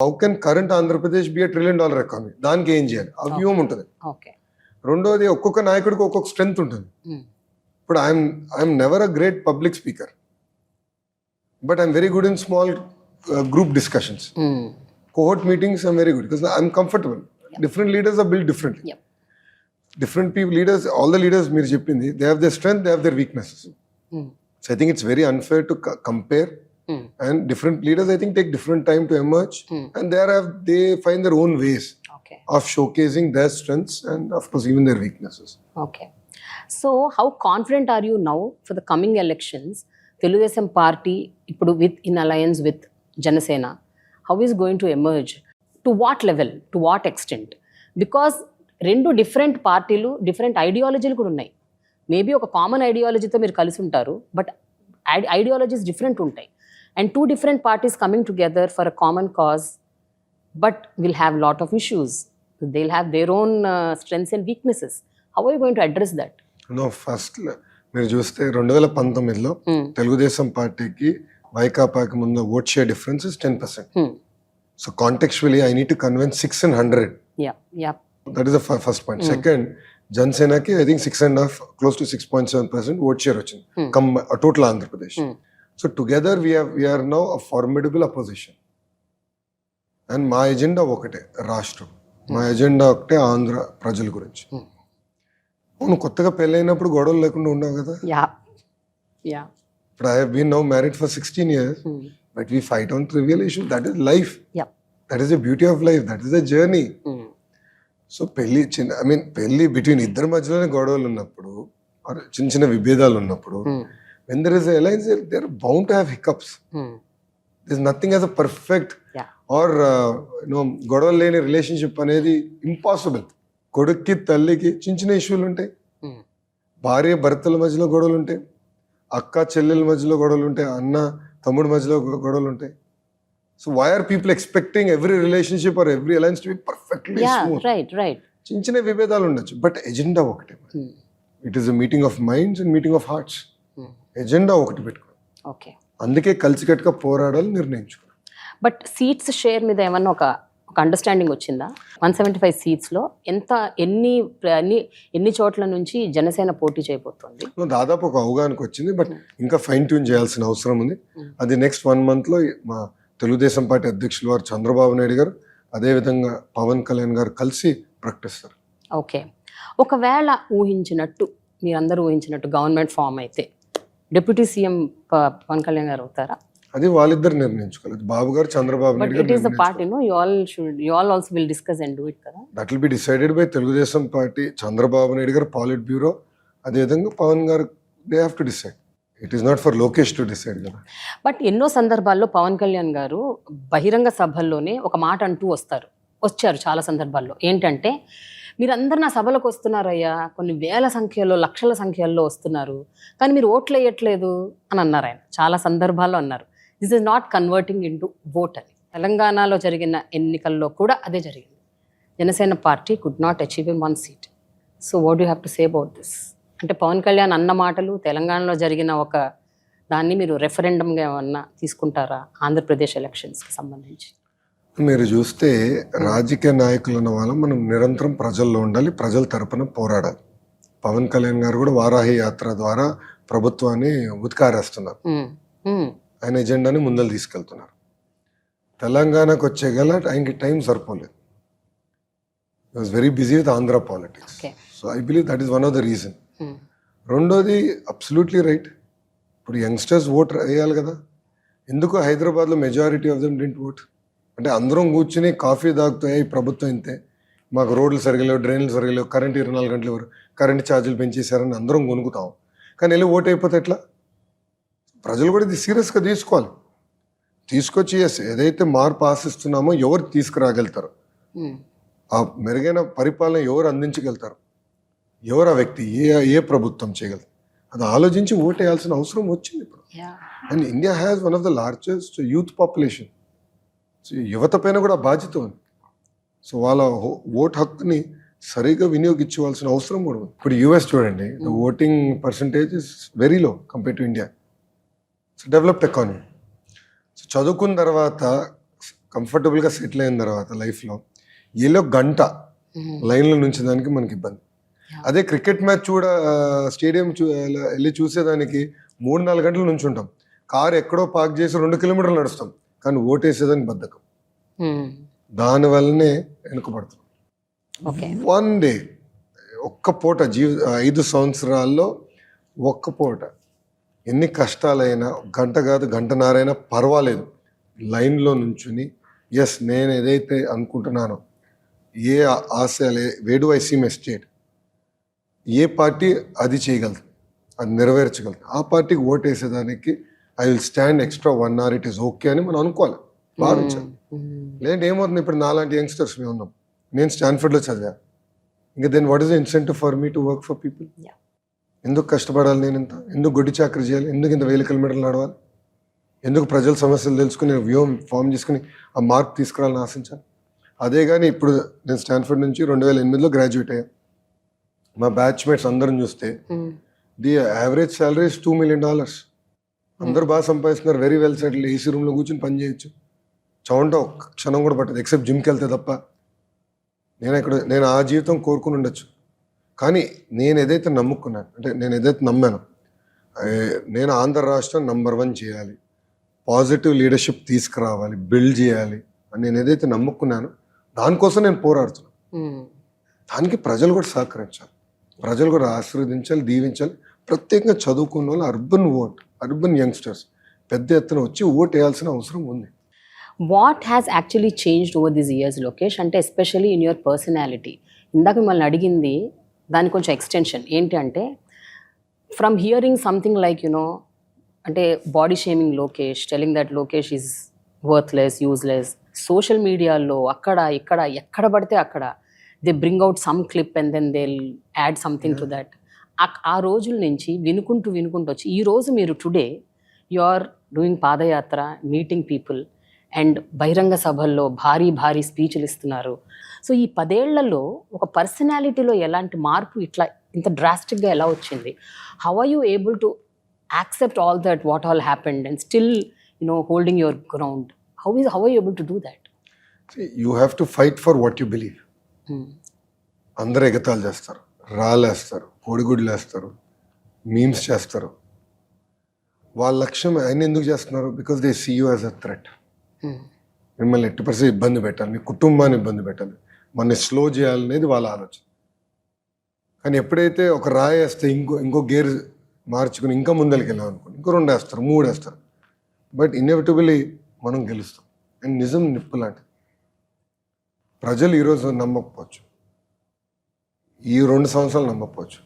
How can current Andhra Pradesh be $1 trillion economy? దానికి ఏం చేయాలి? ఆ వ్యూహం ఉంటుంది. ఓకే. రెండోది ఒక్కొక్క నాయకుడికి ఒక్కొక్క స్ట్రెంగ్త్ ఉంటుంది. ఇప్పుడు I'm never a great public speaker, but I'm very good in small group discussions. Cohort meetings I'm very good because I'm comfortable. Different leaders are build differently. Different people, leaders, all the leaders మీరు చెప్పింది, they have their strength, they have their weaknesses. So I think it's very unfair to compare. And different leaders, I think, take different time to emerge, and they find their own ways of showcasing their strengths and, of course, even their weaknesses. Okay. So how confident are you now for the coming elections? Telugudesam party ippudu in alliance with Janasena, how is going to emerge? To what level? To what extent? Because రెండు different పార్టీలు, different ఐడియాలజీలు కూడా ఉన్నాయి. Maybe ఒక common ఐడియాలజీతో మీరు కలిసి ఉంటారు, బట్ ఐడియాలజీస్ డిఫరెంట్ ఉంటాయి. And two different parties coming together for a common cause, but will have lot of issues. They will have their own strengths and weaknesses. How are you going to address that? First మీరు చూస్తే 2019లో తెలుగుదేశం పార్టీకి వైకాపాకి ముందు vote share difference is 10%. So contextually I need to convince 6 in 100. That is the first point. Second, Janasena ki I think 6.5, close to 6.7% vote share వచ్చింది. Total Andhra Pradesh. So together we are now a formidable opposition. And మా agenda ఒకటే, రాష్ట్రం. మా agenda ఒకటే, ఆంధ్ర ప్రజల గురించి. నువ్వు కొత్తగా పెళ్ళైనప్పుడు గొడవలు లేకుండా ఉన్నావు కదా. ఇప్పుడు I have been now married for 16 years, but we fight on trivial issues. That is life. That is the beauty of life. That is the journey. So పెళ్లి బిట్వీన్ ఇద్దరి మధ్యలోనే గొడవలు ఉన్నప్పుడు, చిన్న చిన్న విభేదాలు ఉన్నప్పుడు, when there is a alliance, they are bound to have hiccups. There is nothing as a perfect or గొడవలు లేని రిలేషన్షిప్ అనేది ఇంపాసిబుల్. కొడుక్కి తల్లికి చిన్న చిన్న ఇష్యూలు ఉంటాయి, భార్య భర్తల మధ్యలో గొడవలు ఉంటాయి, అక్క చెల్లెల మధ్యలో గొడవలు ఉంటాయి, అన్న తమ్ముడి మధ్యలో గొడవలు ఉంటాయి. So why are people expecting every relationship or every alliance to be perfectly smooth? Right. చిన్న చిన్న విభేదాలు ఉండొచ్చు, బట్ ఎజెండా ఒకటే. It is a meeting of minds and meeting of hearts. Agenda ఒకటి పెట్టుకో. ఓకే. అందుకే కలిసికట్టుగా పోరాడాలి నిర్ణయించుకో. బట్ సీట్స్ షేర్ మీద ఏమన్నా ఒక అండర్స్టాండింగ్ వచ్చిందా? 175 సీట్స్లో ఎన్ని చోట్ల నుంచి జనసేన పోటీ చేయబోతోంది? దాదాపు ఒక అవగాహనకు వచ్చింది, బట్ ఇంకా ఫైన్ ట్యూన్ చేయాల్సిన అవసరం ఉంది. అది నెక్స్ట్ 1 month లో మా తెలుగుదేశం పార్టీ అధ్యక్షులు వారు చంద్రబాబు నాయుడు గారు, అదేవిధంగా పవన్ కళ్యాణ్ గారు కలిసి ప్రకటిస్తారు. ఓకే. ఒకవేళ మీరందరూ ఊహించినట్టు గవర్నమెంట్ ఫామ్ అయితే డిప్యూటీ సీఎం పవన్ కళ్యాణ్ గారు అవుతారా? అది వాళ్ళిద్దరు నిర్ణయించుకోలేదు, బాబు గారు చంద్రబాబు నాయుడు గారు. It is the party, you all also will discuss and do it కదా. That will be decided by Telugu Desam party, Chandrababu Naidu గారు, పాలిట్ బ్యూరో, అదేవిధంగా పవన్ గారు. They have to decide. It is not for Lokesh to decide కదా. బట్ ఎన్నో సందర్భాల్లో పవన్ కళ్యాణ్ గారు బహిరంగ సభల్లోనే ఒక మాట అంటూ వచ్చారు చాలా సందర్భాల్లో. ఏంటంటే, మీరందరు నా సభలకు వస్తున్నారయ్యా, కొన్ని వేల సంఖ్యలో, లక్షల సంఖ్యల్లో వస్తున్నారు, కానీ మీరు ఓట్లు వేయట్లేదు అని అన్నారు ఆయన. చాలా సందర్భాల్లో అన్నారు, this is not converting in to vote అని. తెలంగాణలో జరిగిన ఎన్నికల్లో కూడా అదే జరిగింది. Janasena party could not achieve 1 seat. So what you have to say about this? అంటే పవన్ కళ్యాణ్ అన్న మాటలు, తెలంగాణలో జరిగిన ఒక దాన్ని మీరు రెఫరెండంగా ఏమన్నా తీసుకుంటారా ఆంధ్రప్రదేశ్ ఎలక్షన్స్కి సంబంధించి? మీరు చూస్తే రాజకీయ నాయకులు ఉన్న వాళ్ళం మనం నిరంతరం ప్రజల్లో ఉండాలి, ప్రజల తరపున పోరాడాలి. పవన్ కళ్యాణ్ గారు కూడా వారాహి యాత్ర ద్వారా ప్రభుత్వాన్ని ఉతికారేస్తున్నారు, ఆయన ఎజెండాని ముందలు తీసుకెళ్తున్నారు. తెలంగాణకు వచ్చే గల ఆయనకి టైం సరిపోలేదు. he was very busy with Andhra politics. So I believe that is one of the reason. రెండోది అబ్సల్యూట్లీ రైట్. ఇప్పుడు యంగ్స్టర్స్ ఓట్ వేయాలి కదా. ఎందుకు హైదరాబాద్లో majority of them didn't vote? అంటే అందరం కూర్చుని కాఫీ తాగుతాయి, ప్రభుత్వం ఇంతే, మాకు రోడ్లు సరిగలేవు, డ్రైన్లు సరిగలేవు, కరెంట్ 24 గంటలు ఎవరు, కరెంట్ ఛార్జీలు పెంచేశారని అందరం కొనుక్కుతాం. కానీ వెళ్ళి ఓట్ అయిపోతే ఎట్లా? ప్రజలు కూడా ఇది సీరియస్గా తీసుకోవాలి. తీసుకొచ్చి ఏదైతే మార్పు ఆశిస్తున్నామో ఎవరు తీసుకురాగలుగుతారు, ఆ మెరుగైన పరిపాలన ఎవరు అందించగలుగుతారు, ఎవరు ఆ వ్యక్తి, ఏ ప్రభుత్వం చేయగలరు, అది ఆలోచించి ఓట్ వేయాల్సిన అవసరం వచ్చింది ఇప్పుడు. And India has one of the largest youth population. So యువత పైన కూడా బాధ్యత ఉంది. సో వాళ్ళ ఓట్ హక్కుని సరిగా వినియోగించవలసిన అవసరం కూడా ఉంది. ఇప్పుడు యూఎస్ చూడండి, the voting percentage is very low compare to India. So developed economy. So చదువుకున్న తర్వాత కంఫర్టబుల్గా సెటిల్ అయిన తర్వాత లైఫ్లో ఏలో గంట లైన్లో నుంచి దానికి మనకి ఇబ్బంది. అదే క్రికెట్ మ్యాచ్ స్టేడియం వెళ్ళి చూసేదానికి 3-4 గంటల నుంచి ఉంటాం. కారు ఎక్కడో పార్క్ చేసి 2 కిలోమీటర్లు నడుస్తాం, కానీ ఓటేసేదానికి బద్ధకం. దానివల్లనే వెనుకబడుతున్నాం. వన్ డే ఒక్క పూట 5 సంవత్సరాల్లో ఒక్క పూట ఎన్ని కష్టాలైనా గంట కాదు గంటన్నరైనా పర్వాలేదు లైన్లో నుంచుని ఎస్ నేను ఏదైతే అనుకుంటున్నానో, ఏ ఆశలే వేడు ఐ సీ మై స్టేట్, ఏ పార్టీ అది చేయగలదు, అది నెరవేర్చగలదు, ఆ పార్టీకి ఓటేసేదానికి I will stand extra 1 hour, it is okay అని మనం అనుకోవాలి, భావించాలి. లేదంటే ఏమవుతుంది, ఇప్పుడు నాలాంటి యంగ్స్టర్స్ మేము ఉన్నాం, నేను స్టాన్ఫర్డ్లో చదివా, ఇంకా then what is the incentive for me to work for people? ఎందుకు కష్టపడాలి నేను ఇంత? ఎందుకు గొడ్డి చాకరీ చేయాలి? ఎందుకు ఇంత 1000 కిలోమీటర్లు నడవాలి? ఎందుకు ప్రజల సమస్యలు తెలుసుకుని వ్యూహం ఫామ్ చేసుకుని ఆ మార్క్ తీసుకురావాలని ఆశించాలి? అదే కానీ ఇప్పుడు నేను స్టాన్ఫర్డ్ నుంచి 2008లో గ్రాడ్యుయేట్ అయ్యా. మా బ్యాచ్మేట్స్ అందరం చూస్తే the average salary is $2 million. అందరూ బాగా సంపాదిస్తున్నారు, వెరీ వెల్ సెటిల్, ఏసీ రూమ్లో కూర్చొని పని చేయొచ్చు, చౌంట ఒక్క క్షణం కూడా పట్టదు ఎక్సెప్ట్ జిమ్కి వెళ్తే తప్ప. నేను ఆ జీవితం కోరుకుని ఉండొచ్చు, కానీ నేను ఏదైతే నమ్ముకున్నాను, అంటే నేను ఏదైతే నమ్మాను, నేను ఆంధ్ర రాష్ట్రం నంబర్ 1 చేయాలి, పాజిటివ్ లీడర్షిప్ తీసుకురావాలి, బిల్డ్ చేయాలి అని నేను ఏదైతే నమ్ముకున్నానో దానికోసం నేను పోరాడుతున్నాను. దానికి ప్రజలు కూడా సహకరించాలి, ప్రజలు కూడా ఆశీర్వదించాలి, దీవించాలి. ప్రత్యేకంగా చదువుకున్న వాళ్ళు అర్బన్ యంగ్స్టర్స్ పెద్ద ఎత్తున వచ్చి ఓట్ వేయాల్సిన అవసరం ఉంది. What has actually changed over these years Lokesh, అంటే ఎస్పెషల్లీ ఇన్ యువర్ పర్సనాలిటీ? ఇందాక మిమ్మల్ని అడిగింది దాని కొంచెం ఎక్స్టెన్షన్ ఏంటి అంటే, ఫ్రమ్ హియరింగ్ సంథింగ్ లైక్ అంటే body shaming Lokesh, telling that Lokesh is worthless, useless, social మీడియాలో అక్కడ ఇక్కడ ఎక్కడ పడితే అక్కడ they bring out some clip and then they add something to that. ఆ రోజుల నుంచి వినుకుంటూ వచ్చి ఈ రోజు మీరు today you are doing padayatra, meeting people and బహిరంగ సభల్లో భారీ స్పీచ్లు ఇస్తున్నారు. సో ఈ 10 ఏళ్లలో ఒక పర్సనాలిటీలో ఎలాంటి మార్పు ఇంత డ్రాస్టిక్గా ఎలా వచ్చింది? How are you able to accept all that what all happened and still holding your ground? How are you able to do that? You have to fight for what you believe. అందరూ ఎగతాలు చేస్తారు, రాళ్ళేస్తారు, కోడిగుడ్లు వేస్తారు, memes చేస్తారు. వాళ్ళ లక్ష్యం ఆయన ఎందుకు చేస్తున్నారు? Because they see you as a threat. మిమ్మల్ని ఎట్టి పరిస్థితి ఇబ్బంది పెట్టాలి, మీ కుటుంబాన్ని ఇబ్బంది పెట్టాలి, మనని స్లో చేయాలనేది వాళ్ళ ఆలోచన. కానీ ఎప్పుడైతే ఒక రాయి వేస్తే ఇంకో గేర్ మార్చుకుని ఇంకా ముందరికి వెళ్ళాం అనుకోండి, ఇంకో 2 వేస్తారు, 3 వేస్తారు, బట్ ఇన్ఎవిటబుల్లీ మనం గెలుస్తాం. అండ్ నిజం నిప్పు లాంటిది. ప్రజలు ఈరోజు నమ్మకపోవచ్చు, ఈ 2 సంవత్సరాలు నమ్మకపోవచ్చు,